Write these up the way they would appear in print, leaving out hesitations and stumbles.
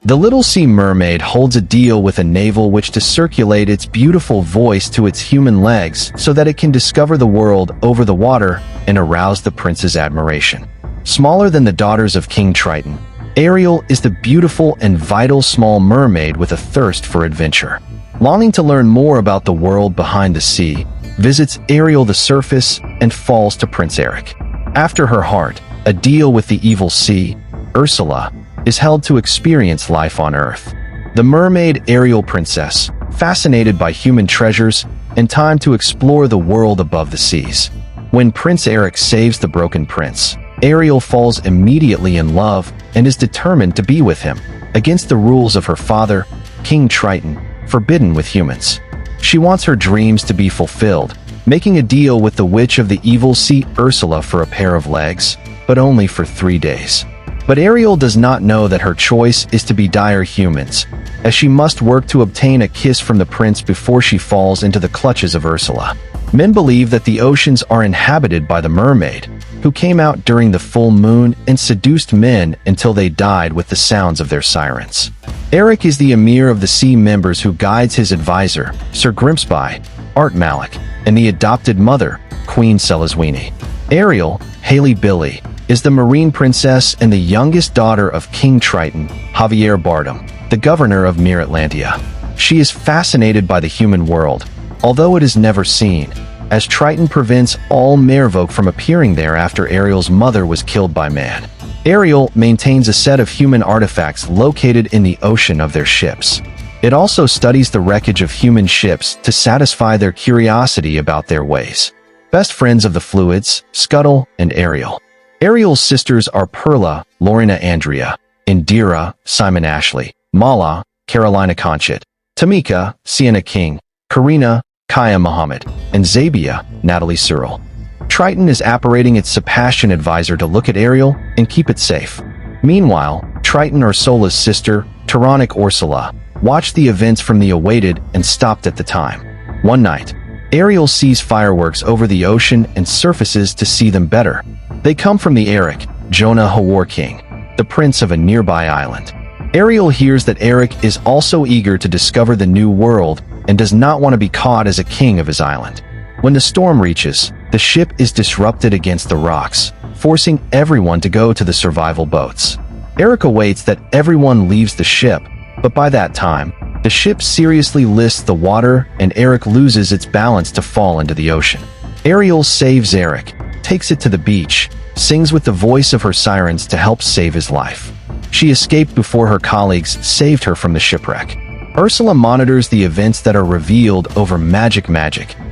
The little sea mermaid holds a deal with a navel which to circulate its beautiful voice to its human legs so that it can discover the world over the water and arouse the prince's admiration. Smaller than the daughters of King Triton, Ariel is the beautiful and vital small mermaid with a thirst for adventure. Longing to learn more about the world behind the sea, visits Ariel the surface and falls to Prince Eric. After her heart, a deal with the evil sea, Ursula, is held to experience life on Earth. The mermaid Ariel princess, fascinated by human treasures and time to explore the world above the seas. When Prince Eric saves the broken prince, Ariel falls immediately in love and is determined to be with him, against the rules of her father, King Triton, forbidden with humans. She wants her dreams to be fulfilled, making a deal with the witch of the evil sea Ursula for a pair of legs, but only for 3 days. But Ariel does not know that her choice is to be dire humans, as she must work to obtain a kiss from the prince before she falls into the clutches of Ursula. Men believe that the oceans are inhabited by the mermaid, who came out during the full moon and seduced men until they died with the sounds of their sirens. Eric is the emir of the sea members who guides his advisor, Sir Grimsby, Art Malik, and the adopted mother, Queen Seleswini. Ariel, Haley Billy, is the marine princess and the youngest daughter of King Triton, Javier Bardem, the governor of Mir Atlantia. She is fascinated by the human world, although it is never seen, as Triton prevents all merfolk from appearing there after Ariel's mother was killed by man. Ariel maintains a set of human artifacts located in the ocean of their ships. It also studies the wreckage of human ships to satisfy their curiosity about their ways. Best friends of the fluids, Scuttle and Ariel. Ariel's sisters are Perla, Lorena Andrea, Indira, Simon Ashley, Mala, Carolina Conchit, Tamika, Sienna King, Karina, Kaya Muhammad, and Zabia, Natalie Searle. Triton is apparating its Sebastian advisor to look at Ariel and keep it safe. Meanwhile, Triton Ursula's sister, Tyrannic Ursula, watched the events from the awaited and stopped at the time. One night, Ariel sees fireworks over the ocean and surfaces to see them better. They come from the Eric, Jonah Hawar King, the prince of a nearby island. Ariel hears that Eric is also eager to discover the new world and does not want to be caught as a king of his island. When the storm reaches, the ship is disrupted against the rocks, forcing everyone to go to the survival boats. Eric awaits that everyone leaves the ship, but by that time, the ship seriously lists the water and Eric loses its balance to fall into the ocean. Ariel saves Eric, takes it to the beach, sings with the voice of her sirens to help save his life. She escaped before her colleagues saved her from the shipwreck. Ursula monitors the events that are revealed over magic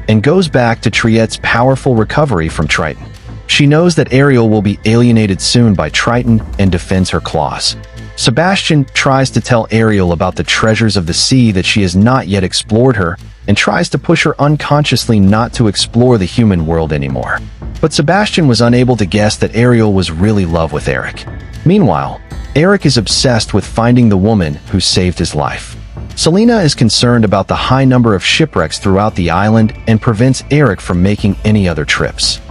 and goes back to Triette's powerful recovery from Triton. She knows that Ariel will be alienated soon by Triton and defends her claws. Sebastian tries to tell Ariel about the treasures of the sea that she has not yet explored her and tries to push her unconsciously not to explore the human world anymore. But Sebastian was unable to guess that Ariel was really in love with Eric. Meanwhile, Eric is obsessed with finding the woman who saved his life. Selena is concerned about the high number of shipwrecks throughout the island and prevents Eric from making any other trips.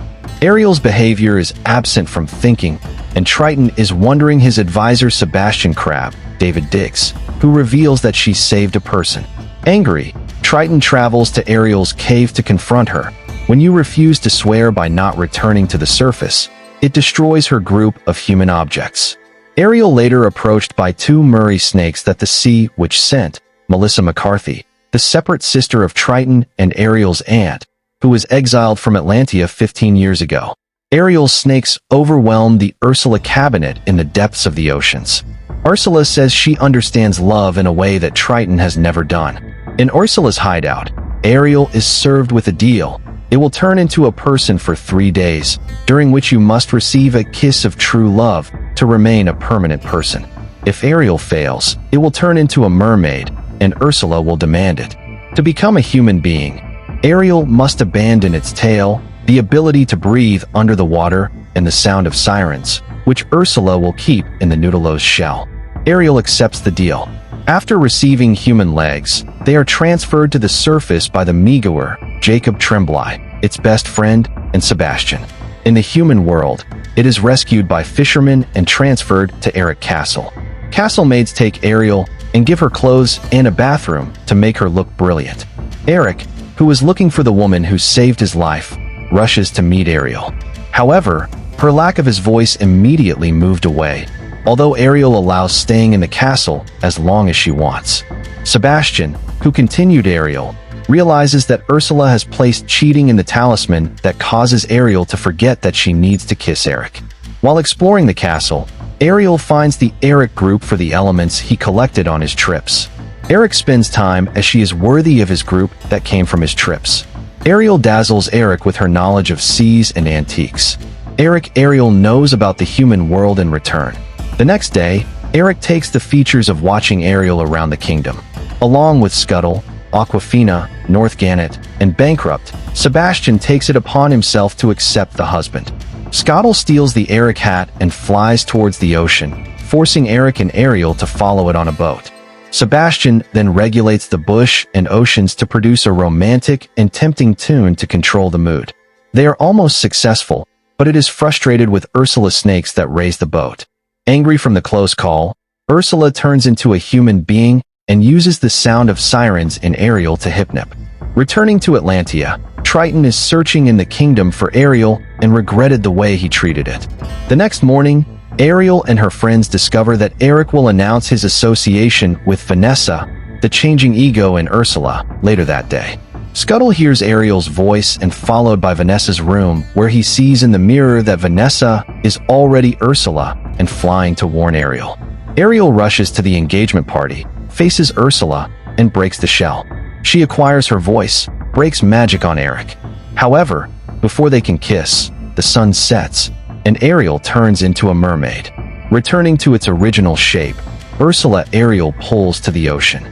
Ariel's behavior is absent from thinking, and Triton is wondering his advisor Sebastian Crabbe, David Diggs, who reveals that she saved a person. Angry, Triton travels to Ariel's cave to confront her. When you refuse to swear by not returning to the surface, it destroys her group of human objects. Ariel later approached by 2 Murray snakes that the sea which sent, Melissa McCarthy, the separate sister of Triton and Ariel's aunt, who was exiled from Atlantia 15 years ago. Ariel's snakes overwhelmed the Ursula cabinet in the depths of the oceans. Ursula says she understands love in a way that Triton has never done. In Ursula's hideout, Ariel is served with a deal. It will turn into a person for 3 days, during which you must receive a kiss of true love to remain a permanent person. If Ariel fails, it will turn into a mermaid, and Ursula will demand it. To become a human being, Ariel must abandon its tail, the ability to breathe under the water, and the sound of sirens, which Ursula will keep in the Nautilus shell. Ariel accepts the deal. After receiving human legs, they are transferred to the surface by the Megawer, Jacob Tremblay, its best friend, and Sebastian. In the human world, it is rescued by fishermen and transferred to Eric Castle. castle maids take Ariel and give her clothes and a bathroom to make her look brilliant. Eric, who is looking for the woman who saved his life, rushes to meet Ariel. However, her lack of his voice immediately moved away, although Ariel allows staying in the castle as long as she wants. Sebastian, who continued Ariel, realizes that Ursula has placed cheating in the talisman that causes Ariel to forget that she needs to kiss Eric. While exploring the castle, Ariel finds the Eric group for the elements he collected on his trips. Eric spends time as she is worthy of his group that came from his trips. Ariel dazzles Eric with her knowledge of seas and antiques. Ariel knows about the human world in return. The next day, Eric takes the features of watching Ariel around the kingdom. Along with Scuttle, Aquafina, North Gannet, and Bankrupt, Sebastian takes it upon himself to accept the husband. Scuttle steals the Eric hat and flies towards the ocean, forcing Eric and Ariel to follow it on a boat. Sebastian then regulates the bush and oceans to produce a romantic and tempting tune to control the mood. They are almost successful, but it is frustrated with Ursula's snakes that raise the boat. Angry from the close call, Ursula turns into a human being and uses the sound of sirens in Ariel to hypnot. Returning to Atlantia, Triton is searching in the kingdom for Ariel and regretted the way he treated it. The next morning, Ariel and her friends discover that Eric will announce his association with Vanessa, the changing ego in Ursula, later that day. Scuttle hears Ariel's voice and followed by Vanessa's room, where he sees in the mirror that Vanessa is already Ursula and flying to warn Ariel. Ariel rushes to the engagement party, faces Ursula, and breaks the shell. She acquires her voice, breaks magic on Eric. However, before they can kiss, the sun sets, and Ariel turns into a mermaid. Returning to its original shape, Ariel pulls to the ocean.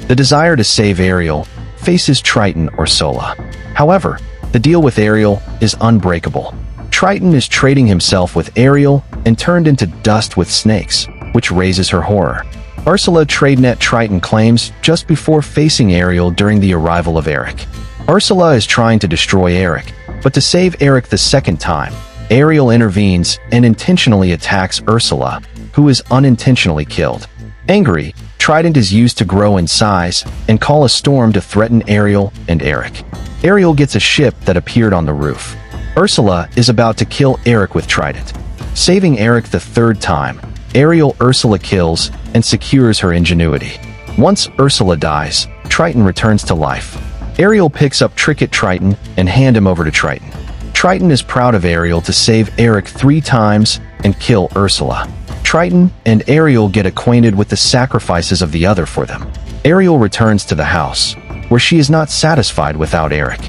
The desire to save Ariel faces Triton or Sola. However, the deal with Ariel is unbreakable. Triton is trading himself with Ariel and turned into dust with snakes, which raises her horror. Ursula TradeNet Triton claims just before facing Ariel during the arrival of Eric. Ursula is trying to destroy Eric, but to save Eric the second time, Ariel intervenes and intentionally attacks Ursula, who is unintentionally killed. Angry, Trident is used to grow in size and call a storm to threaten Ariel and Eric. Ariel gets a ship that appeared on the roof. Ursula is about to kill Eric with Trident. Saving Eric the third time, Ursula kills and secures her ingenuity. Once Ursula dies, Triton returns to life. Ariel picks up Tricket Triton and hand him over to Triton. Triton is proud of Ariel to save Eric 3 times and kill Ursula. Triton and Ariel get acquainted with the sacrifices of the other for them. Ariel returns to the house, where she is not satisfied without Eric.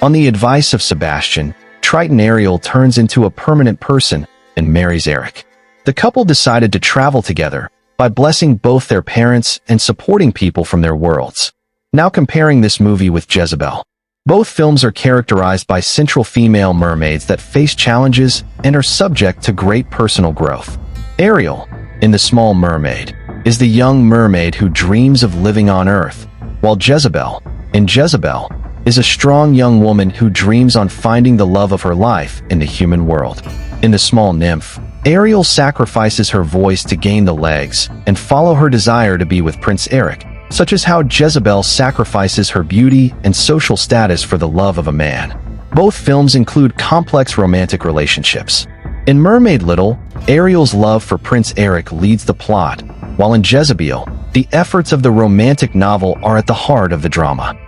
On the advice of Sebastian, Triton Ariel turns into a permanent person and marries Eric. The couple decided to travel together by blessing both their parents and supporting people from their worlds. Now comparing this movie with Dyesebel. Both films are characterized by central female mermaids that face challenges and are subject to great personal growth. Ariel, in The Small Mermaid, is the young mermaid who dreams of living on Earth, while Dyesebel, is a strong young woman who dreams on finding the love of her life in the human world. In The Small Nymph, Ariel sacrifices her voice to gain the legs and follow her desire to be with Prince Eric, such as how Dyesebel sacrifices her beauty and social status for the love of a man. Both films include complex romantic relationships. In Mermaid Little, Ariel's love for Prince Eric leads the plot, while in Dyesebel, the efforts of the romantic novel are at the heart of the drama.